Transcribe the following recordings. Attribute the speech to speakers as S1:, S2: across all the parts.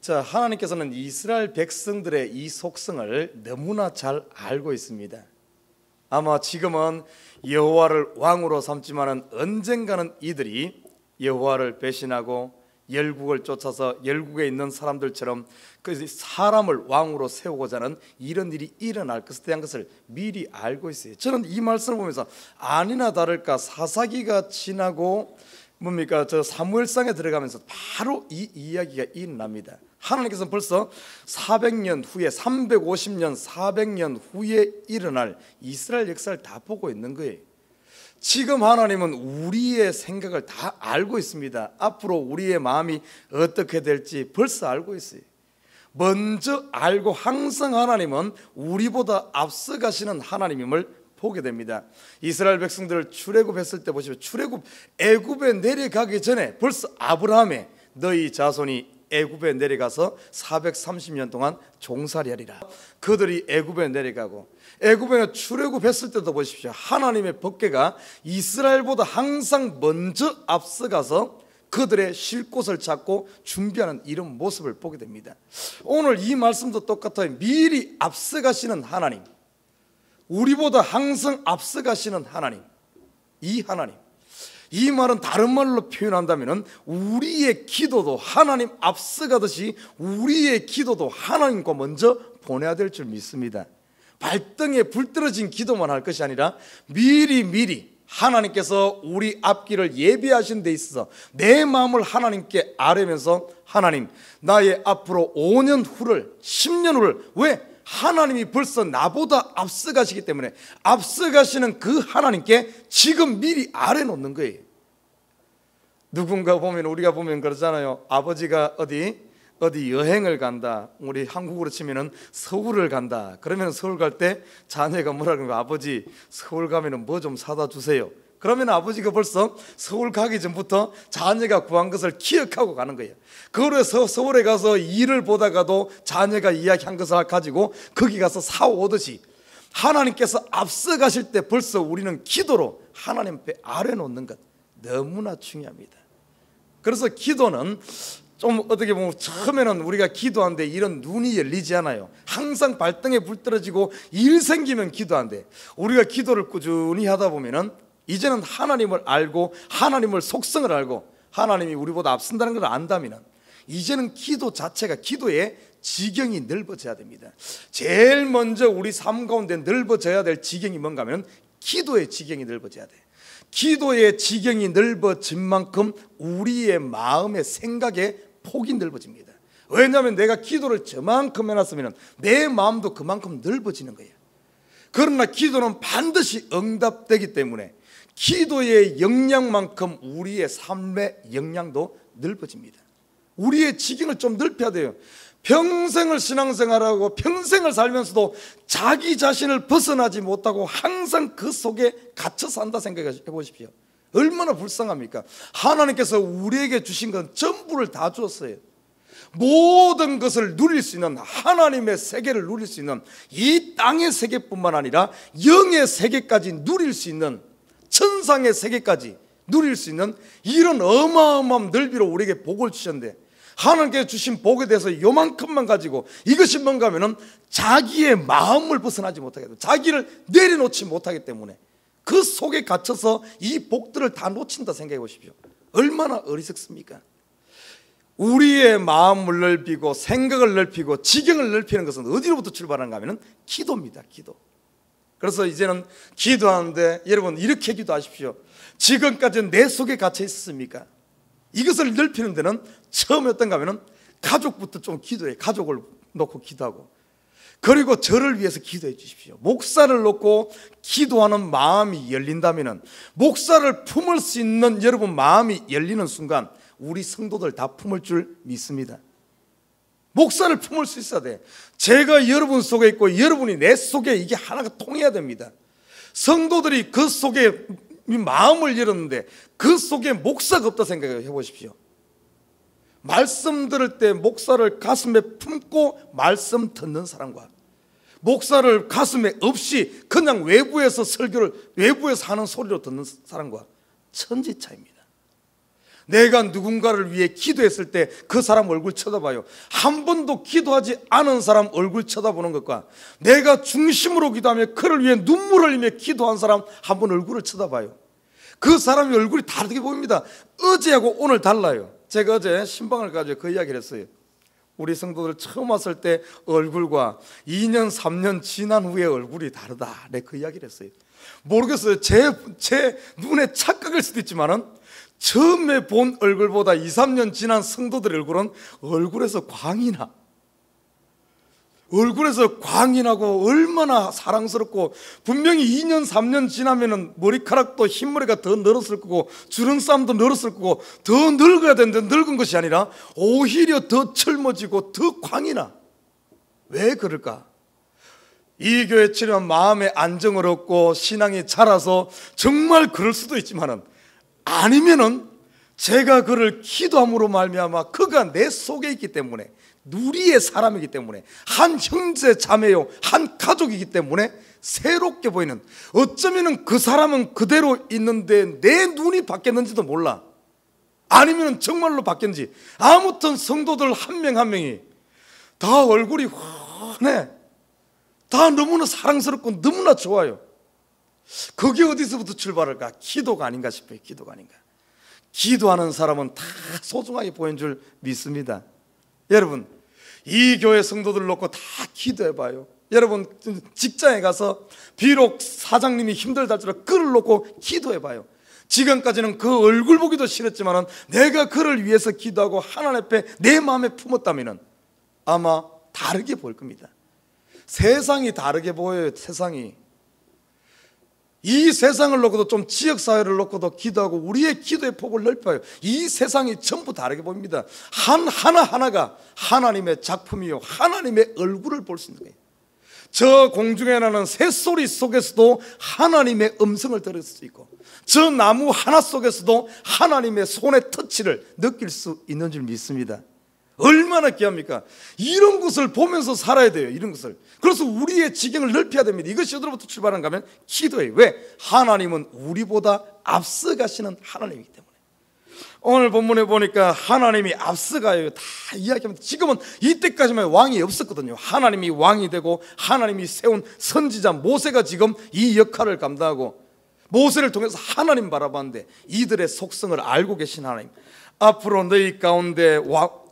S1: 자, 하나님께서는 이스라엘 백성들의 이 속성을 너무나 잘 알고 있습니다. 아마 지금은 여호와를 왕으로 삼지만은 언젠가는 이들이 여호와를 배신하고 열국을 쫓아서 열국에 있는 사람들처럼 그 사람을 왕으로 세우고자 하는 이런 일이 일어날 것에 대한 것을 미리 알고 있어요. 저는 이 말씀을 보면서 아니나 다를까 사사기가 지나고 뭡니까 저 사무엘상에 들어가면서 바로 이 이야기가 일어납니다. 하나님께서는 벌써 400년 후에 350년 400년 후에 일어날 이스라엘 역사를 다 보고 있는 거예요. 지금 하나님은 우리의 생각을 다 알고 있습니다. 앞으로 우리의 마음이 어떻게 될지 벌써 알고 있어요. 먼저 알고 항상 하나님은 우리보다 앞서가시는 하나님임을 보게 됩니다. 이스라엘 백성들을 출애굽했을 때 보시면 출애굽 애굽에 내려가기 전에 벌써 아브라함의 너희 자손이 애굽에 내려가서 430년 동안 종살이하리라. 그들이 애굽에 내려가고 애굽에 출애굽했을 때도 보십시오. 하나님의 법궤가 이스라엘보다 항상 먼저 앞서가서 그들의 쉴 곳을 찾고 준비하는 이런 모습을 보게 됩니다. 오늘 이 말씀도 똑같아요. 미리 앞서가시는 하나님, 우리보다 항상 앞서가시는 하나님, 이 하나님, 이 말은 다른 말로 표현한다면 우리의 기도도 하나님 앞서가듯이 우리의 기도도 하나님과 먼저 보내야 될 줄 믿습니다. 발등에 불 떨어진 기도만 할 것이 아니라 미리 하나님께서 우리 앞길을 예비하신 데 있어서 내 마음을 하나님께 아뢰면서 하나님 나의 앞으로 5년 후를 10년 후를 왜? 하나님이 벌써 나보다 앞서가시기 때문에 앞서가시는 그 하나님께 지금 미리 아뢰놓는 거예요. 누군가 보면 우리가 보면 그러잖아요. 아버지가 어디 여행을 간다. 우리 한국으로 치면은 서울을 간다. 그러면 서울 갈 때 자녀가 뭐라 그러는 거야? 아버지 서울 가면은 뭐 좀 사다 주세요. 그러면 아버지가 벌써 서울 가기 전부터 자녀가 구한 것을 기억하고 가는 거예요. 그래서 서울에 가서 일을 보다가도 자녀가 이야기한 것을 가지고 거기 가서 사오듯이 하나님께서 앞서가실 때 벌써 우리는 기도로 하나님 앞에 아뢰놓는 것 너무나 중요합니다. 그래서 기도는 좀 어떻게 보면 처음에는 우리가 기도하는데 이런 눈이 열리지 않아요. 항상 발등에 불 떨어지고 일 생기면 기도하는데 우리가 기도를 꾸준히 하다 보면은 이제는 하나님을 알고 하나님을 속성을 알고 하나님이 우리보다 앞선다는 걸 안다면 이제는 기도 자체가 기도의 지경이 넓어져야 됩니다. 제일 먼저 우리 삶 가운데 넓어져야 될 지경이 뭔가 하면 기도의 지경이 넓어져야 돼. 기도의 지경이 넓어진 만큼 우리의 마음의 생각의 폭이 넓어집니다. 왜냐하면 내가 기도를 저만큼 해놨으면 내 마음도 그만큼 넓어지는 거예요. 그러나 기도는 반드시 응답되기 때문에 기도의 영향만큼 우리의 삶의 영향도 넓어집니다. 우리의 지경을 좀 넓혀야 돼요. 평생을 신앙생활하고 평생을 살면서도 자기 자신을 벗어나지 못하고 항상 그 속에 갇혀 산다 생각해 보십시오. 얼마나 불쌍합니까? 하나님께서 우리에게 주신 건 전부를 다 주었어요. 모든 것을 누릴 수 있는 하나님의 세계를 누릴 수 있는 이 땅의 세계뿐만 아니라 영의 세계까지 누릴 수 있는 천상의 세계까지 누릴 수 있는 이런 어마어마한 넓이로 우리에게 복을 주셨는데 하나님께서 주신 복에 대해서 요만큼만 가지고 이것이 뭔가 하면은 자기의 마음을 벗어나지 못하게 돼요. 자기를 내려놓지 못하기 때문에 그 속에 갇혀서 이 복들을 다 놓친다 생각해 보십시오. 얼마나 어리석습니까? 우리의 마음을 넓히고 생각을 넓히고 지경을 넓히는 것은 어디로부터 출발하는가 하면 기도입니다. 기도. 그래서 이제는 기도하는데 여러분 이렇게 기도하십시오. 지금까지는 내 속에 갇혀 있었습니까? 이것을 넓히는 데는 처음에 어떤가 하면 가족부터 좀 기도해. 가족을 놓고 기도하고 그리고 저를 위해서 기도해 주십시오. 목사를 놓고 기도하는 마음이 열린다면 목사를 품을 수 있는 여러분 마음이 열리는 순간 우리 성도들 다 품을 줄 믿습니다. 목사를 품을 수 있어야 돼. 제가 여러분 속에 있고 여러분이 내 속에 이게 하나가 통해야 됩니다. 성도들이 그 속에 마음을 열었는데 그 속에 목사가 없다 생각해 보십시오. 말씀 들을 때 목사를 가슴에 품고 말씀 듣는 사람과 목사를 가슴에 없이 그냥 외부에서 설교를 외부에서 하는 소리로 듣는 사람과 천지 차이입니다. 내가 누군가를 위해 기도했을 때 그 사람 얼굴 쳐다봐요. 한 번도 기도하지 않은 사람 얼굴 쳐다보는 것과 내가 중심으로 기도하며 그를 위해 눈물을 흘리며 기도한 사람 한 번 얼굴을 쳐다봐요. 그 사람의 얼굴이 다르게 보입니다. 어제하고 오늘 달라요. 제가 어제 신방을 가지고 그 이야기를 했어요. 우리 성도들 처음 왔을 때 얼굴과 2년 3년 지난 후에 얼굴이 다르다. 내 그 이야기를 했어요. 모르겠어요. 제 눈에 착각일 수도 있지만은 처음에 본 얼굴보다 2, 3년 지난 성도들의 얼굴은 얼굴에서 광이 나고 얼마나 사랑스럽고, 분명히 2년 3년 지나면은 머리카락도 흰머리가 더 늘었을 거고 주름살도 늘었을 거고 더 늙어야 되는데 늙은 것이 아니라 오히려 더 젊어지고 더 광이 나. 왜 그럴까? 이 교회 치료하면 마음의 안정을 얻고 신앙이 자라서 정말 그럴 수도 있지만은, 아니면은 제가 그를 기도함으로 말미암아 그가 내 속에 있기 때문에, 누리의 사람이기 때문에, 한 형제 자매요 한 가족이기 때문에 새롭게 보이는, 어쩌면 그 사람은 그대로 있는데 내 눈이 바뀌었는지도 몰라. 아니면 정말로 바뀌었는지. 아무튼 성도들 한 명 한 명이 다 얼굴이 환해. 다 너무나 사랑스럽고 너무나 좋아요. 그게 어디서부터 출발할까? 기도가 아닌가 싶어요. 기도가 아닌가. 기도하는 사람은 다 소중하게 보이는 줄 믿습니다. 여러분, 이 교회 성도들 놓고 다 기도해봐요. 여러분 직장에 가서 비록 사장님이 힘들다 할지라도 그를 놓고 기도해봐요. 지금까지는 그 얼굴 보기도 싫었지만 내가 그를 위해서 기도하고 하나님 앞에 내 마음에 품었다면 아마 다르게 보일 겁니다. 세상이 다르게 보여요. 세상이. 이 세상을 놓고도, 좀 지역사회를 놓고도 기도하고 우리의 기도의 폭을 넓혀요. 이 세상이 전부 다르게 보입니다. 하나하나가 하나님의 작품이요 하나님의 얼굴을 볼 수 있는 거예요. 저 공중에 나는 새소리 속에서도 하나님의 음성을 들을 수 있고, 저 나무 하나 속에서도 하나님의 손의 터치를 느낄 수 있는 줄 믿습니다. 얼마나 귀합니까? 이런 것을 보면서 살아야 돼요. 이런 것을. 그래서 우리의 지경을 넓혀야 됩니다. 이것이 어디로부터 출발하는가 하면 기도예요. 왜? 하나님은 우리보다 앞서가시는 하나님이기 때문에. 오늘 본문에 보니까 하나님이 앞서가요. 다 이야기하면, 지금은 이때까지만 왕이 없었거든요. 하나님이 왕이 되고 하나님이 세운 선지자 모세가 지금 이 역할을 감당하고, 모세를 통해서 하나님 바라봤는데 이들의 속성을 알고 계신 하나님, 앞으로 너희 가운데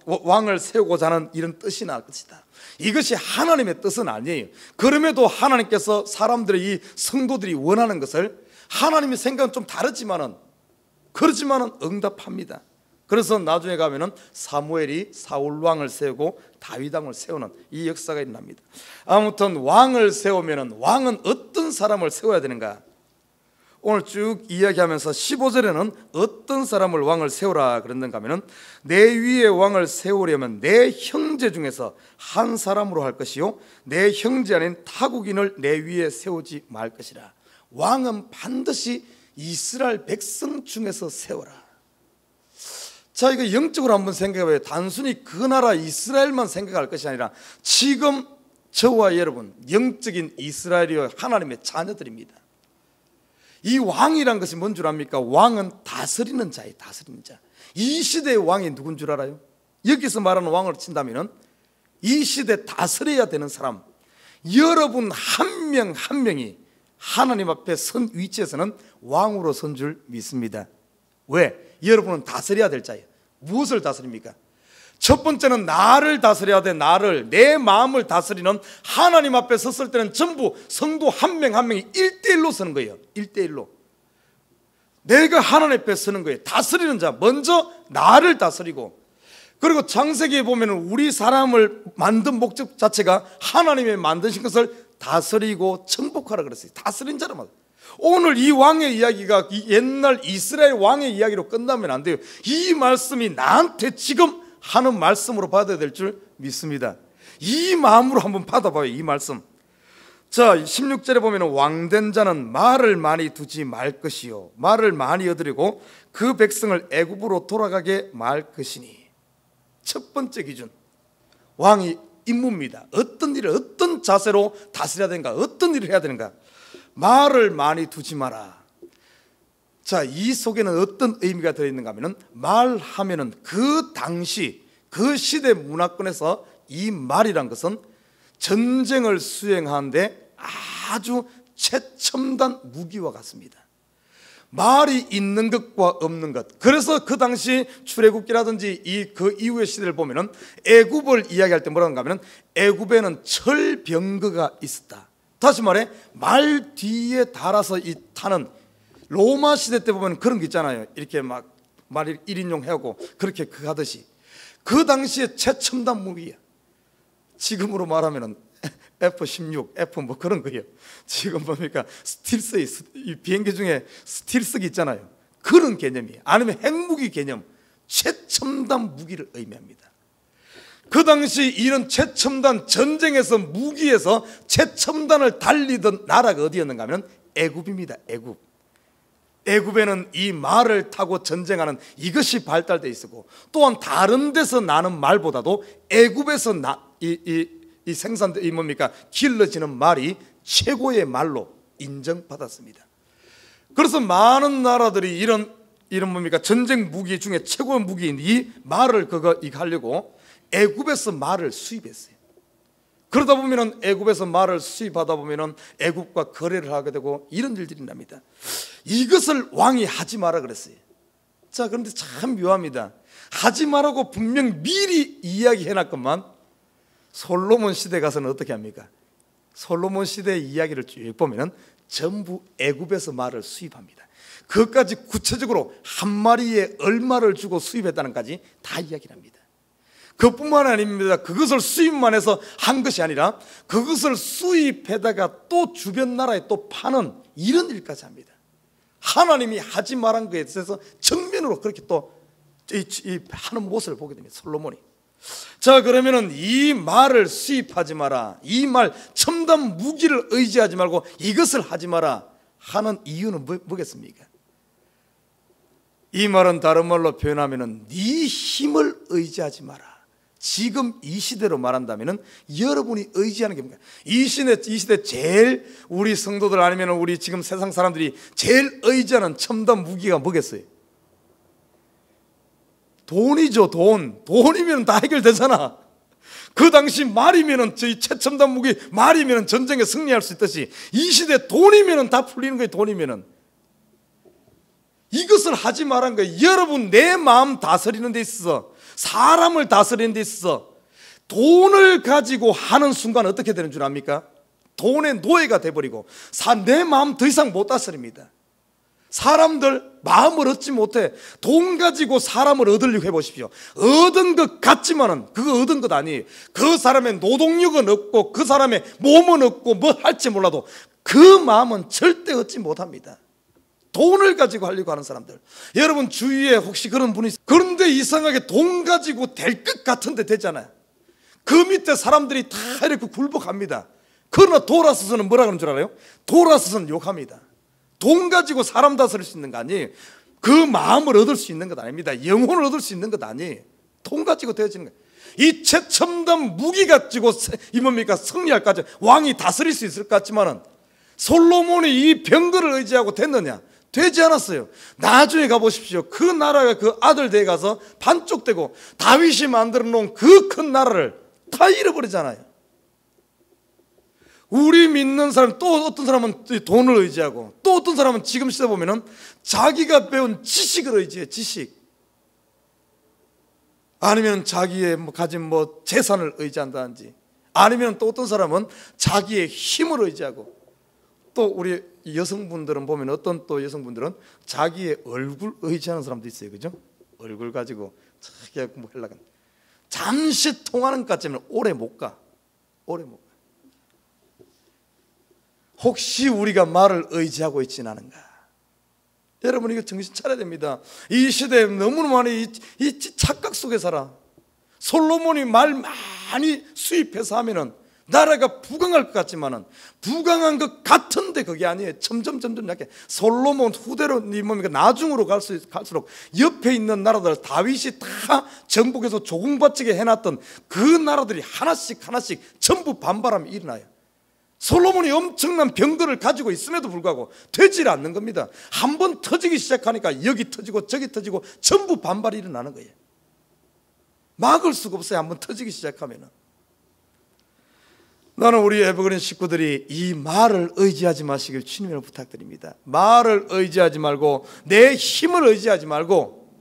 S1: 왕을 세우고자 하는 이런 뜻이 날 것이다. 이것이 하나님의 뜻은 아니에요. 그럼에도 하나님께서 사람들의 이 성도들이 원하는 것을, 하나님의 생각은 좀 다르지만은 그렇지만은 응답합니다. 그래서 나중에 가면은 사무엘이 사울 왕을 세우고 다윗 왕을 세우는 이 역사가 일어납니다. 아무튼 왕을 세우면은 왕은 어떤 사람을 세워야 되는가? 오늘 쭉 이야기하면서 15절에는 어떤 사람을 왕을 세우라 그랬는가 하면은, 내 위에 왕을 세우려면 내 형제 중에서 한 사람으로 할 것이요 내 형제 아닌 타국인을 내 위에 세우지 말 것이라. 왕은 반드시 이스라엘 백성 중에서 세워라. 자, 이거 영적으로 한번 생각해봐요. 단순히 그 나라 이스라엘만 생각할 것이 아니라 지금 저와 여러분 영적인 이스라엘이요 하나님의 자녀들입니다. 이 왕이란 것이 뭔 줄 압니까? 왕은 다스리는 자예요. 다스리는 자. 이 시대의 왕이 누군 줄 알아요? 여기서 말하는 왕을 친다면 이 시대 다스려야 되는 사람, 여러분 한 명 한 명이 하나님 앞에 선 위치에서는 왕으로 선 줄 믿습니다. 왜? 여러분은 다스려야 될 자예요. 무엇을 다스립니까? 첫 번째는 나를 다스려야 돼. 나를, 내 마음을 다스리는, 하나님 앞에 섰을 때는 전부 성도 한 명 한 명이 1대1로 서는 거예요. 1대1로 내가 하나님 앞에 서는 거예요. 다스리는 자, 먼저 나를 다스리고, 그리고 창세기에 보면 우리 사람을 만든 목적 자체가 하나님이 만드신 것을 다스리고 정복하라 그랬어요. 다스린 자란 말. 오늘 이 왕의 이야기가 옛날 이스라엘 왕의 이야기로 끝나면 안 돼요. 이 말씀이 나한테 지금 하는 말씀으로 받아야 될 줄 믿습니다. 이 마음으로 한번 받아봐요. 이 말씀. 자, 16절에 보면 왕된 자는 말을 많이 두지 말 것이요 말을 많이 얻으려고 그 백성을 애굽으로 돌아가게 말 것이니. 첫 번째 기준, 왕이 임무입니다. 어떤 일을 어떤 자세로 다스려야 되는가, 어떤 일을 해야 되는가. 말을 많이 두지 마라. 자, 이 속에는 어떤 의미가 들어있는가 하면은, 말하면은 그 당시 그 시대 문화권에서 이 말이란 것은 전쟁을 수행하는데 아주 최첨단 무기와 같습니다. 말이 있는 것과 없는 것. 그래서 그 당시 출애굽기라든지 그 이후의 시대를 보면은 애굽을 이야기할 때 뭐라고 하면, 애굽에는 철병거가 있었다. 다시 말해, 말 뒤에 달아서 타는, 로마 시대 때 보면 그런 게 있잖아요. 이렇게 막 말 1인용 해고 그렇게 하듯이 그 당시에 최첨단 무기야. 지금으로 말하면은 F-16, F 뭐 그런 거예요. 지금 뭡니까? 스틸스, 이 비행기 중에 스틸스기 있잖아요. 그런 개념이에요. 아니면 핵무기 개념, 최첨단 무기를 의미합니다. 그 당시 이런 최첨단 전쟁에서, 무기에서 최첨단을 달리던 나라가 어디였는가 하면 애굽입니다. 애굽. 애굽에는 이 말을 타고 전쟁하는 이것이 발달되어 있었고, 또한 다른 데서 나는 말보다도 애굽에서 이 생산된 이 뭡니까? 길러지는 말이 최고의 말로 인정받았습니다. 그래서 많은 나라들이 이런 뭡니까? 전쟁 무기 중에 최고의 무기인 이 말을 이거 하려고 애굽에서 말을 수입했어요. 그러다 보면은 애굽에서 말을 수입하다 보면은 애굽과 거래를 하게 되고 이런 일들이 납니다. 이것을 왕이 하지 마라 그랬어요. 자, 그런데 참 묘합니다. 하지 말라고 분명 미리 이야기해 놨건만 솔로몬 시대 가서는 어떻게 합니까? 솔로몬 시대의 이야기를 쭉 보면은 전부 애굽에서 말을 수입합니다. 그것까지 구체적으로 한 마리에 얼마를 주고 수입했다는 까지 다 이야기를 합니다. 그뿐만 아닙니다. 그것을 수입만 해서 한 것이 아니라 그것을 수입해다가 또 주변 나라에 또 파는 이런 일까지 합니다. 하나님이 하지 말한 것에 대해서 정면으로 그렇게 또 하는 모습을 보게 됩니다. 솔로몬이. 자, 그러면은 이 말을 수입하지 마라, 이 말 첨단 무기를 의지하지 말고 이것을 하지 마라 하는 이유는 뭐겠습니까? 이 말은 다른 말로 표현하면은 네 힘을 의지하지 마라. 지금 이 시대로 말한다면은 여러분이 의지하는 게 뭡니까? 이 시대 제일 우리 성도들 아니면 우리 지금 세상 사람들이 제일 의지하는 첨단 무기가 뭐겠어요? 돈이죠. 돈이면 다 해결되잖아. 그 당시 말이면은 저희 최첨단 무기 말이면은 전쟁에 승리할 수 있듯이 이 시대 돈이면은 다 풀리는 거예요. 돈이면은. 이것을 하지 말란 거예요. 여러분, 내 마음 다스리는 데 있어서, 사람을 다스리는 데 있어서 돈을 가지고 하는 순간 어떻게 되는 줄 압니까? 돈의 노예가 돼버리고 내 마음 더 이상 못 다스립니다. 사람들 마음을 얻지 못해. 돈 가지고 사람을 얻으려고 해보십시오. 얻은 것 같지만은 그거 얻은 것 아니에요. 그 사람의 노동력은 없고 그 사람의 몸은 없고 뭐 할지 몰라도 그 마음은 절대 얻지 못합니다. 돈을 가지고 하려고 하는 사람들, 여러분 주위에 혹시 그런 분이 있어요? 그런데 이상하게 돈 가지고 될 것 같은데 되잖아요. 그 밑에 사람들이 다 이렇게 굴복합니다. 그러나 돌아서서는 뭐라 그러는 줄 알아요? 돌아서서는 욕합니다. 돈 가지고 사람 다스릴 수 있는 거 아니에요. 그 마음을 얻을 수 있는 것 아닙니다. 영혼을 얻을 수 있는 것 아니에요. 돈 가지고 되어지는 거예요. 이 최첨단 무기 가지고 이 뭡니까? 승리할 까지 왕이 다스릴 수 있을 것 같지만은 솔로몬이 이 병거를 의지하고 됐느냐? 되지 않았어요. 나중에 가보십시오. 그 나라가 그 아들 댁에 가서 반쪽되고 다윗이 만들어 놓은 그 큰 나라를 다 잃어버리잖아요. 우리 믿는 사람, 또 어떤 사람은 돈을 의지하고, 또 어떤 사람은 지금 시대 보면은 자기가 배운 지식을 의지해. 지식. 아니면 자기의 가진 재산을 의지한다든지, 아니면 또 어떤 사람은 자기의 힘을 의지하고, 또 우리 여성분들은 보면 어떤 또 여성분들은 자기의 얼굴 의지하는 사람도 있어요. 그죠? 얼굴 가지고 자기가 뭐 하려고 잠시 통하는 것 같지만 오래 못 가. 오래 못 가. 혹시 우리가 말을 의지하고 있지는 않은가? 여러분, 이거 정신 차려야 됩니다. 이 시대에 너무나 많이 이 착각 속에 살아. 솔로몬이 말 많이 수입해서 하면은 나라가 부강할 것 같지만은 부강한 것 같은데 그게 아니에요. 점점 약해. 솔로몬 후대로 뭡니까? 나중으로 갈수록 옆에 있는 나라들, 다윗이 다 정복해서 조공바치게 해놨던 그 나라들이 하나씩 전부 반발하면 일어나요. 솔로몬이 엄청난 병거를 가지고 있음에도 불구하고 되질 않는 겁니다. 한번 터지기 시작하니까 여기 터지고 저기 터지고 전부 반발이 일어나는 거예요. 막을 수가 없어요. 한번 터지기 시작하면은. 나는 우리 에버그린 식구들이 이 말을 의지하지 마시길 주님으로 부탁드립니다. 말을 의지하지 말고 내 힘을 의지하지 말고,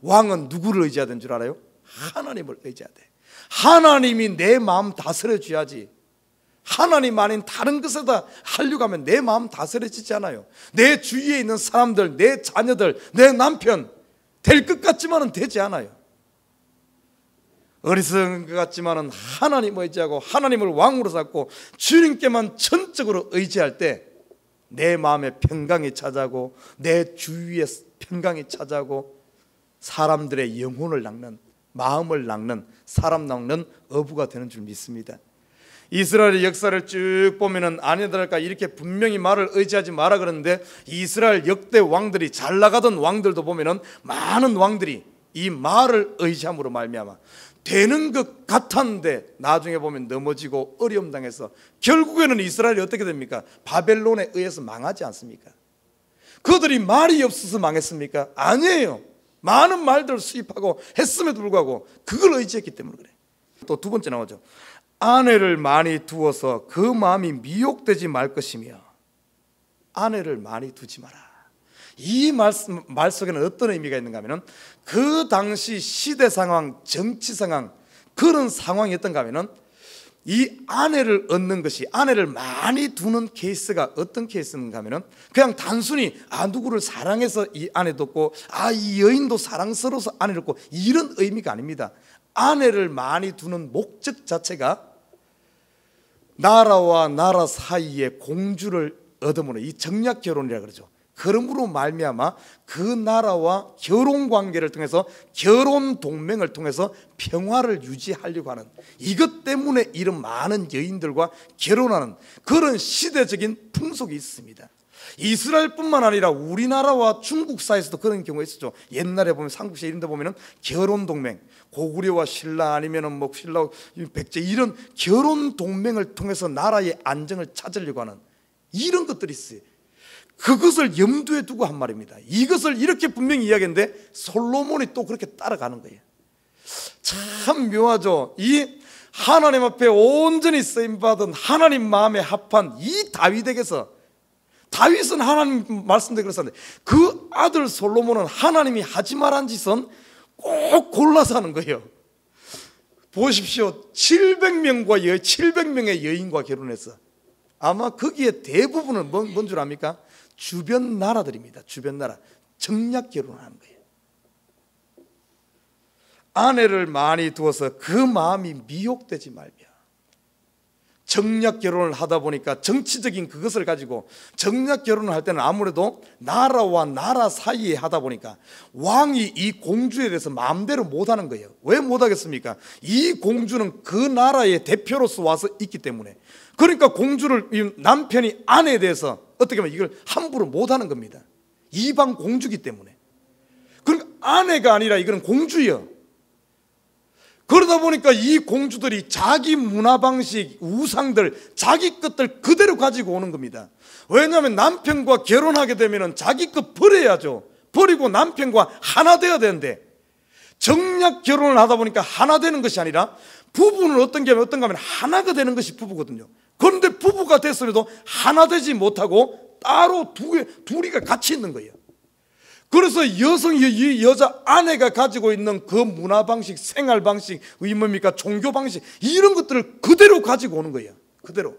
S1: 왕은 누구를 의지해야 되는 줄 알아요? 하나님을 의지해야 돼. 하나님이 내 마음 다스려 줘야지. 하나님 아닌 다른 것에다 하려고 하면 내 마음 다스려지지 않아요. 내 주위에 있는 사람들, 내 자녀들, 내 남편 될 것 같지만은 되지 않아요. 어리석은 것 같지만은 하나님을 의지하고 하나님을 왕으로 삼고 주님께만 전적으로 의지할 때 내 마음에 평강이 찾아오고 내 주위에 평강이 찾아오고 사람들의 영혼을 낚는, 마음을 낚는, 사람 낚는 어부가 되는 줄 믿습니다. 이스라엘의 역사를 쭉 보면은 아니더랄까 이렇게 분명히 말을 의지하지 마라 그러는데, 이스라엘 역대 왕들이, 잘 나가던 왕들도 보면은 많은 왕들이 이 말을 의지함으로 말미암아 되는 것 같았는데 나중에 보면 넘어지고 어려움 당해서 결국에는 이스라엘이 어떻게 됩니까? 바벨론에 의해서 망하지 않습니까? 그들이 말이 없어서 망했습니까? 아니에요. 많은 말들을 수입하고 했음에도 불구하고 그걸 의지했기 때문에 그래. 또 두 번째 나오죠. 아내를 많이 두어서 그 마음이 미혹되지 말 것이며. 아내를 많이 두지 마라. 이 말 속에는 어떤 의미가 있는가 하면, 그 당시 시대 상황, 정치 상황, 그런 상황이었던가 하면, 이 아내를 얻는 것이, 아내를 많이 두는 케이스가 어떤 케이스인가 하면, 그냥 단순히 누구를 사랑해서 이 아내 뒀고, 이 여인도 사랑스러워서 아내를 뒀고, 이런 의미가 아닙니다. 아내를 많이 두는 목적 자체가 나라와 나라 사이에 공주를 얻음으로, 이 정략 결혼이라 그러죠. 그러므로 말미암아 그 나라와 결혼 관계를 통해서, 결혼 동맹을 통해서 평화를 유지하려고 하는, 이것 때문에 이런 많은 여인들과 결혼하는 그런 시대적인 풍속이 있습니다. 이스라엘뿐만 아니라 우리나라와 중국 사이에서도 그런 경우가 있었죠. 옛날에 보면 삼국시 이런 데 보면은 결혼 동맹, 고구려와 신라 아니면은 뭐 신라 백제, 이런 결혼 동맹을 통해서 나라의 안정을 찾으려고 하는 이런 것들이 있어요. 그것을 염두에 두고 한 말입니다. 이것을 이렇게 분명히 이야기했는데 솔로몬이 또 그렇게 따라가는 거예요. 참 묘하죠. 이 하나님 앞에 온전히 쓰임받은 하나님 마음에 합한 이 다윗에게서, 다윗은 하나님 말씀대로 그랬었는데 그 아들 솔로몬은 하나님이 하지 말한 짓은 꼭 골라서 하는 거예요. 보십시오. 700명의 여인과 결혼했어. 아마 거기에 대부분은 뭔 줄 압니까? 주변 나라들입니다. 주변 나라. 정략 결혼하는 거예요. 아내를 많이 두어서 그 마음이 미혹되지 말며. 정략 결혼을 하다 보니까 정치적인 그것을 가지고, 정략 결혼을 할 때는 아무래도 나라와 나라 사이에 하다 보니까 왕이 이 공주에 대해서 마음대로 못하는 거예요. 왜 못하겠습니까? 이 공주는 그 나라의 대표로서 와서 있기 때문에. 그러니까 공주를, 남편이 아내에 대해서 어떻게 보면 이걸 함부로 못하는 겁니다. 이방 공주기 때문에. 그러니까 아내가 아니라 이거는 공주예요. 그러다 보니까 이 공주들이 자기 문화 방식, 우상들, 자기 것들 그대로 가지고 오는 겁니다. 왜냐하면 남편과 결혼하게 되면 자기 것 버려야죠. 버리고 남편과 하나 되어야 되는데, 정략 결혼을 하다 보니까 하나 되는 것이 아니라, 부부는 어떤가 하면 하나가 되는 것이 부부거든요. 그런데 부부가 됐음에도 하나 되지 못하고 따로 둘이가 같이 있는 거예요. 그래서 이 여자 아내가 가지고 있는 그 문화 방식, 생활 방식, 뭡니까, 종교 방식, 이런 것들을 그대로 가지고 오는 거예요. 그대로.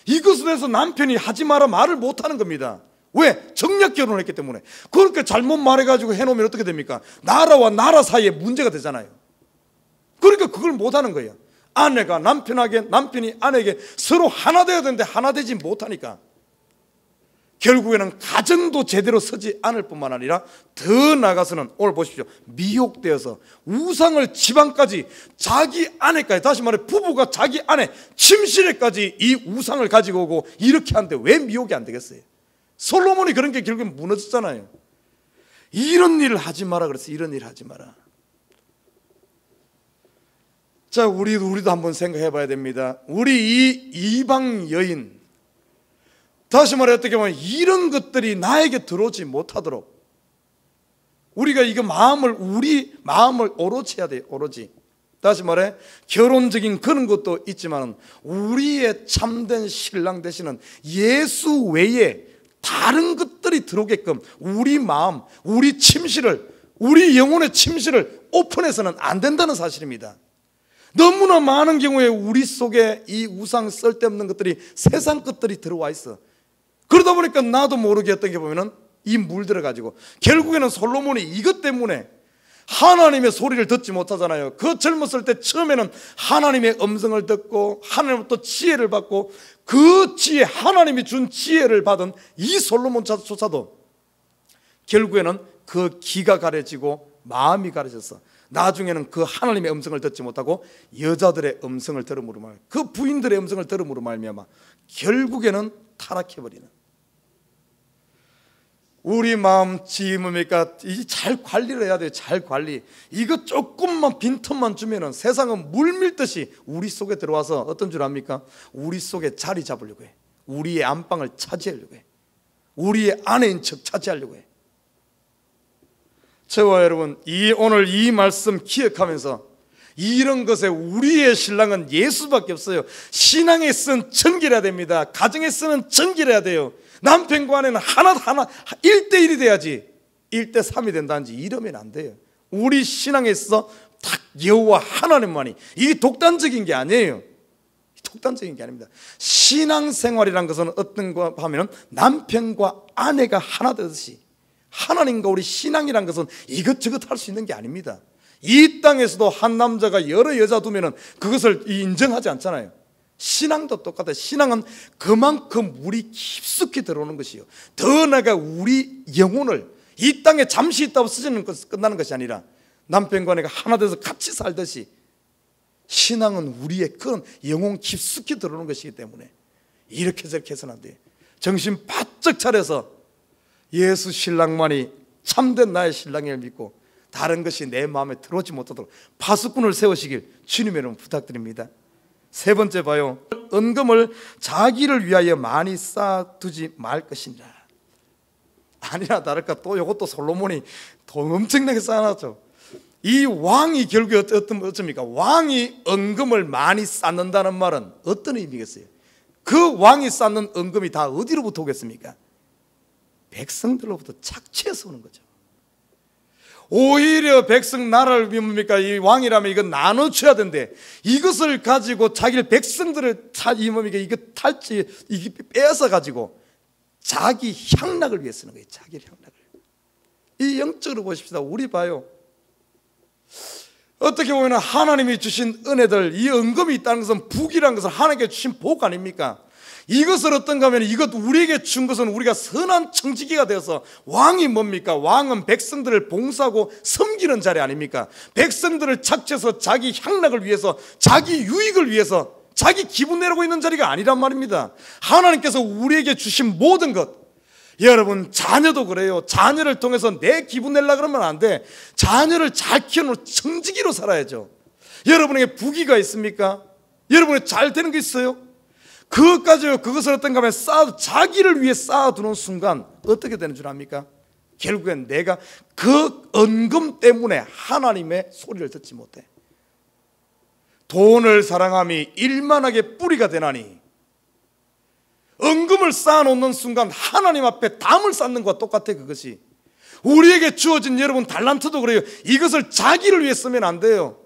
S1: 이것에 대해서 남편이 하지 마라 말을 못하는 겁니다. 왜? 정략 결혼을 했기 때문에. 그렇게 잘못 말해가지고 해놓으면 어떻게 됩니까? 나라와 나라 사이에 문제가 되잖아요. 그러니까 그걸 못하는 거예요. 아내가 남편이 아내에게 서로 하나 되어야 되는데 하나 되지 못하니까 결국에는 가정도 제대로 서지 않을 뿐만 아니라 더 나아가서는, 오늘 보십시오, 미혹되어서 우상을 지방까지, 자기 아내까지, 다시 말해 부부가 자기 아내 침실에까지 이 우상을 가지고 오고 이렇게 하는데 왜 미혹이 안 되겠어요? 솔로몬이 그런 게 결국엔 무너졌잖아요. 이런 일을 하지 마라 그랬어요. 이런 일 하지 마라. 자, 우리도 한번 생각해 봐야 됩니다. 우리 이 이방 여인, 다시 말해 어떻게 보면 이런 것들이 나에게 들어오지 못하도록 우리가 우리 마음을 오롯이 해야 돼요. 오롯이. 다시 말해 결혼적인 그런 것도 있지만 우리의 참된 신랑 되시는 예수 외에 다른 것들이 들어오게끔 우리 마음, 우리 침실을, 우리 영혼의 침실을 오픈해서는 안 된다는 사실입니다. 너무나 많은 경우에 우리 속에 이 우상 쓸데없는 것들이, 세상 것들이 들어와 있어. 그러다 보니까 나도 모르게 했던 게 보면은 이 물들어가지고 결국에는 솔로몬이 이것 때문에 하나님의 소리를 듣지 못하잖아요. 그 젊었을 때 처음에는 하나님의 음성을 듣고 하나님부터 지혜를 받고 그 지혜, 하나님이 준 지혜를 받은 이 솔로몬조차도 결국에는 그 귀가 가려지고 마음이 가려져서 나중에는 그 하나님의 음성을 듣지 못하고 여자들의 음성을 들음으로 말미암아, 그 부인들의 음성을 들음으로 말미암아 결국에는 타락해버리는, 우리 마음 지음이니까 잘 관리를 해야 돼요. 잘 관리. 이거 조금만 빈틈만 주면은 세상은 물밀듯이 우리 속에 들어와서 어떤 줄 압니까? 우리 속에 자리 잡으려고 해. 우리의 안방을 차지하려고 해. 우리의 아내인 척 차지하려고 해. 저와 여러분, 오늘 이 말씀 기억하면서 이런 것에 우리의 신랑은 예수밖에 없어요. 신앙에 쓰는 정결해야 됩니다. 가정에 쓰는 정결해야 돼요. 남편과 아내는 하나 1대1이 돼야지 1대3이 된다든지 이러면 안 돼요. 우리 신앙에 있어 딱 여호와 하나님만이, 이게 독단적인 게 아니에요. 독단적인 게 아닙니다. 신앙생활이란 것은 어떤 거 하면 남편과 아내가 하나 되듯이 하나님과 우리 신앙이란 것은 이것저것 할 수 있는 게 아닙니다. 이 땅에서도 한 남자가 여러 여자 두면은 그것을 인정하지 않잖아요. 신앙도 똑같아요. 신앙은 그만큼 물이 깊숙이 들어오는 것이요, 더 나아가 우리 영혼을 이 땅에 잠시 있다 없어지는 것이 끝나는 것이 아니라 남편과 아내가 하나 돼서 같이 살듯이 신앙은 우리의 그런 영혼 깊숙이 들어오는 것이기 때문에 이렇게 저렇게 해서는 안 돼요. 정신 바짝 차려서 예수 신랑만이 참된 나의 신랑을 믿고 다른 것이 내 마음에 들어오지 못하도록 파수꾼을 세우시길 주님의 이름으로 부탁드립니다. 세 번째 봐요. 은금을 자기를 위하여 많이 쌓아두지 말 것이니라. 아니나 다를까 또 이것도 솔로몬이 돈 엄청나게 쌓아놨죠. 이 왕이 결국에 어떻습니까? 왕이 은금을 많이 쌓는다는 말은 어떤 의미겠어요? 그 왕이 쌓는 은금이 다 어디로부터 오겠습니까? 백성들로부터 착취해서 오는 거죠. 오히려 백성 나라를 뭡니까? 이 왕이라면 이거 나눠줘야 된대. 이것을 가지고 자기 백성들을 이게 빼앗아 가지고 자기 향락을 위해 쓰는 거예요. 자기 향락을. 이 영적으로 보십시다. 우리 봐요. 어떻게 보면 하나님이 주신 은혜들, 이 은금이 있다는 것은, 북이라는 것은 하나님께 주신 복 아닙니까? 이것을 어떤가 하면 이것 우리에게 준 것은 우리가 선한 청지기가 되어서, 왕이 뭡니까? 왕은 백성들을 봉사하고 섬기는 자리 아닙니까? 백성들을 착취해서 자기 향락을 위해서, 자기 유익을 위해서 자기 기분 내라고 있는 자리가 아니란 말입니다. 하나님께서 우리에게 주신 모든 것, 여러분 자녀도 그래요. 자녀를 통해서 내 기분 내려고 그러면 안 돼. 자녀를 잘 키워놓은 청지기로 살아야죠. 여러분에게 부귀가 있습니까? 여러분에게 잘 되는 게 있어요? 그것을 어떤가 하면 자기를 위해 쌓아두는 순간 어떻게 되는 줄 압니까? 결국엔 내가 그 은금 때문에 하나님의 소리를 듣지 못해. 돈을 사랑함이 일만하게 뿌리가 되나니, 은금을 쌓아놓는 순간 하나님 앞에 담을 쌓는 것과 똑같아. 그것이 우리에게 주어진, 여러분 달란트도 그래요. 이것을 자기를 위해 쓰면 안 돼요.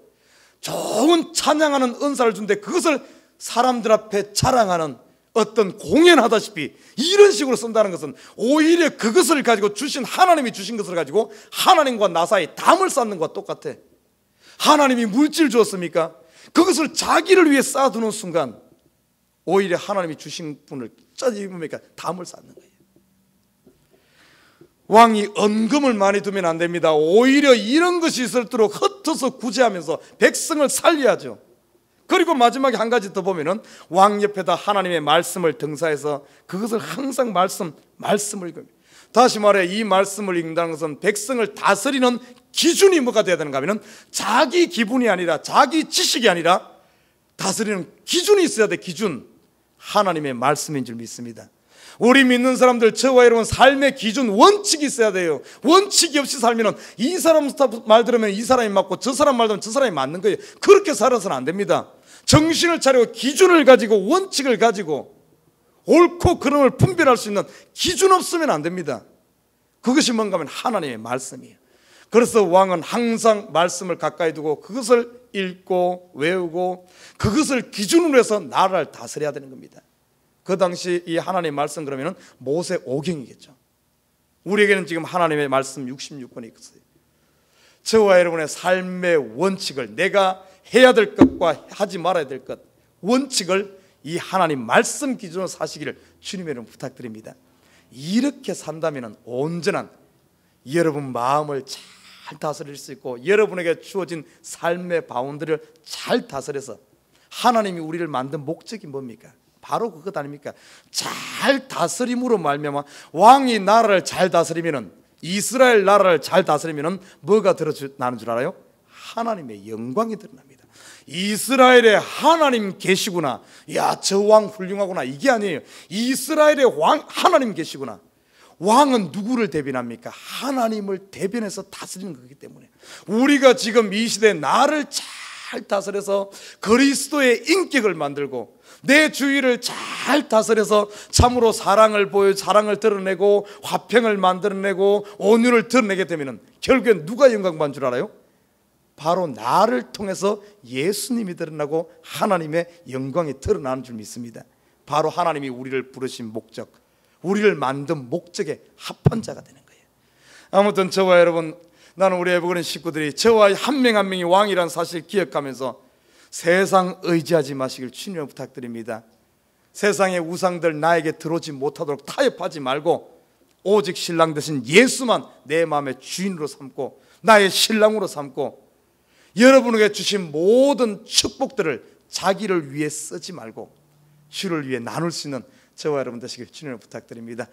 S1: 좋은 찬양하는 은사를 준데 그것을 사람들 앞에 자랑하는 어떤 공연하다시피 이런 식으로 쓴다는 것은 오히려 그것을 가지고 하나님이 주신 것을 가지고 하나님과 나 사이 담을 쌓는 것과 똑같아. 하나님이 물질 주었습니까? 그것을 자기를 위해 쌓아두는 순간 오히려 하나님이 주신 분을 담을 쌓는 거예요. 왕이 은금을 많이 두면 안 됩니다. 오히려 이런 것이 있을수록 흩어서 구제하면서 백성을 살려야죠. 그리고 마지막에 한 가지 더 보면은 왕 옆에다 하나님의 말씀을 등사해서 그것을 항상 말씀을 읽습니다. 다시 말해 이 말씀을 읽는다는 것은 백성을 다스리는 기준이 뭐가 돼야 되는가 하면 자기 기분이 아니라 자기 지식이 아니라 다스리는 기준이 있어야 돼. 기준. 하나님의 말씀인 줄 믿습니다. 우리 믿는 사람들, 저와 여러분 삶의 기준, 원칙이 있어야 돼요. 원칙이 없이 살면 이 사람 말 들으면 이 사람이 맞고 저 사람 말 들으면 저 사람이 맞는 거예요. 그렇게 살아서는 안 됩니다. 정신을 차리고 기준을 가지고 원칙을 가지고 옳고 그름을 분별할 수 있는 기준 없으면 안 됩니다. 그것이 뭔가 하면 하나님의 말씀이에요. 그래서 왕은 항상 말씀을 가까이 두고 그것을 읽고 외우고 그것을 기준으로 해서 나라를 다스려야 되는 겁니다. 그 당시 이 하나님의 말씀 그러면 모세 오경이겠죠. 우리에게는 지금 하나님의 말씀 66권이 있어요. 저와 여러분의 삶의 원칙을, 내가 해야 될 것과 하지 말아야 될 것, 원칙을 이 하나님 말씀 기준으로 사시기를 주님의 이름으로 부탁드립니다. 이렇게 산다면 온전한 여러분 마음을 잘 다스릴 수 있고 여러분에게 주어진 삶의 바운드를 잘 다스려서 하나님이 우리를 만든 목적이 뭡니까? 바로 그것 아닙니까? 잘 다스림으로 말미암아 왕이 나라를 잘 다스리면은, 이스라엘 나라를 잘 다스리면은 뭐가 드러나는 줄 알아요? 하나님의 영광이 드러납니다. 이스라엘에 하나님 계시구나, 야, 저 왕 훌륭하구나, 이게 아니에요. 이스라엘에 왕 하나님 계시구나. 왕은 누구를 대변합니까? 하나님을 대변해서 다스리는 거기 때문에 우리가 지금 이 시대에 나를 잘 다스려서 그리스도의 인격을 만들고 내 주위를 잘 다스려서 참으로 사랑을 드러내고 화평을 만들어내고 온유를 드러내게 되면 결국엔 누가 영광 받는 줄 알아요? 바로 나를 통해서 예수님이 드러나고 하나님의 영광이 드러나는 줄 믿습니다. 바로 하나님이 우리를 부르신 목적, 우리를 만든 목적에 합한 자가 되는 거예요. 아무튼 저와 여러분, 나는 우리 에버그린 식구들이 저와 한 명 한 명이 왕이라는 사실을 기억하면서 세상 의지하지 마시길 주님을 부탁드립니다. 세상의 우상들 나에게 들어오지 못하도록 타협하지 말고 오직 신랑 되신 예수만 내 마음의 주인으로 삼고 나의 신랑으로 삼고 여러분에게 주신 모든 축복들을 자기를 위해 쓰지 말고 주를 위해 나눌 수 있는 저와 여러분 되시길 주님을 부탁드립니다.